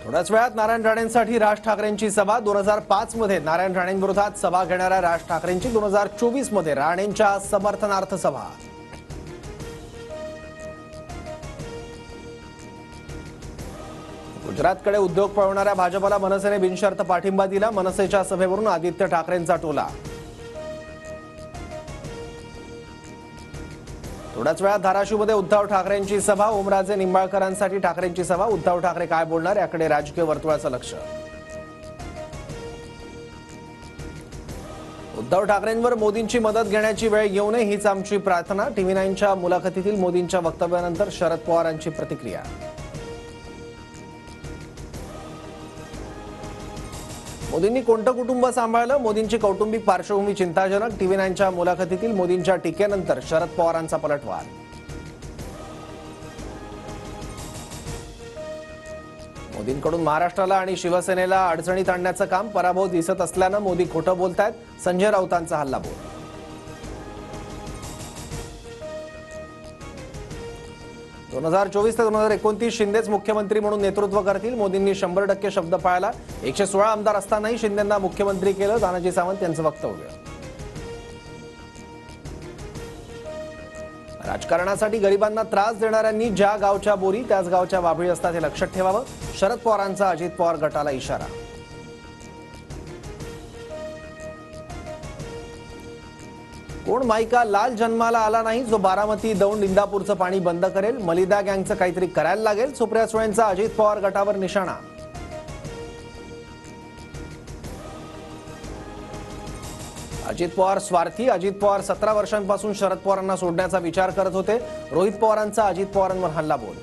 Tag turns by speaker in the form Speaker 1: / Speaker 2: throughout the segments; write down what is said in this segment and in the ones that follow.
Speaker 1: थोड्याच वेळात नारायण राणेंसाठी राज ठाकरेंची सभा। 2005 मध्ये नारायण राणेंविरोधात सभा घेणाऱ्या राज ठाकरेंची 2024 मध्ये राणेंच्या समर्थनार्थ सभा। गुजरातकडे उद्योग पळवणाऱ्या भाजपला मनसेने बिनशर्त पाठिंबा दिला। मनसेच्या सभेवरून आदित्य ठाकरेंचा टोला। थोड्याच वेळात धाराशिवमध्ये उद्धव ठाकरेंची सभा। ओमराजे निंबाळकरांसाठी ठाकरेंची सभा। उद्धव ठाकरे काय बोलणार याकडे राजकीय वर्तुळाचं लक्ष। उद्धव ठाकरेंवर मोदींची मदत घेण्याची वेळ येऊ नये हीच आमची प्रार्थना। TV9च्या मुलाखतीतील मोदींच्या वक्तव्यानंतर शरद पवारांची प्रतिक्रिया। मोदींनी कोणतं कुटुंब सांभाळलं? मोदींची कौटुंबिक पार्श्वभूमी चिंताजनक। TV9च्या मुलाखतीतील मोदींच्या टीकेनंतर शरद पवारांचा पलटवार। मोदींकडून महाराष्ट्राला आणि शिवसेनेला अडचणीत आणण्याचं काम। पराभव दिसत असल्यानं मोदी खोटं बोलतायत। संजय राऊतांचा हल्लाबोल। 2024 ते 2029 शिंदेच मुख्यमंत्री म्हणून नेतृत्व करतील। मोदींनी 100% शब्द पाळला। 116 आमदार असतानाही शिंदेंना मुख्यमंत्री केलं। तानाजी सावंत यांचं वक्तव्य। राजकारणासाठी गरिबांना त्रास देणाऱ्यांनी ज्या गावच्या बोरी त्याच गावच्या वाभळी असतात हे लक्षात ठेवावं। शरद पवारांचा अजित पवार गटाला इशारा। कोण माईका लाल जन्माला आला नाही जो बारामती दौंड इंदापूरचं पाणी बंद करेल? मलिदा गँगचं काहीतरी करायला लागेल। सुप्रिया सुळेंचा अजित पवार गटावर निशाणा। अजित पवार स्वार्थी। अजित पवार 17 वर्षांपासून शरद पवारांना सोडण्याचा विचार करत होते। रोहित पवारांचा अजित पवारांवर हल्लाबोल।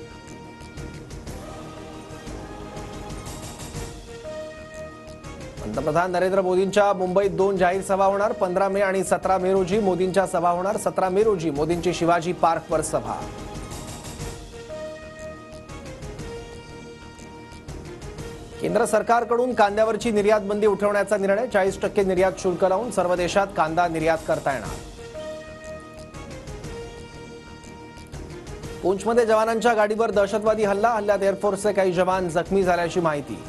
Speaker 1: पंतप्रधान नरेंद्र मोदींच्या मुंबईत 2 जाहीर सभा होणार। 15 मे आणि 17 मे रोजी मोदींच्या सभा होणार। 17 मे रोजी मोदींची शिवाजी पार्कवर सभा। केंद्र सरकारकडून कांद्यावरची निर्यात बंदी उठवण्याचा निर्णय। 40% निर्यात शुल्क लावून सर्व देशात कांदा निर्यात करता येणार। पूंछमध्ये जवानांच्या गाडीवर दहशतवादी हल्ला। हल्ल्यात एअरफोर्सचे काही जवान जखमी झाल्याची माहिती।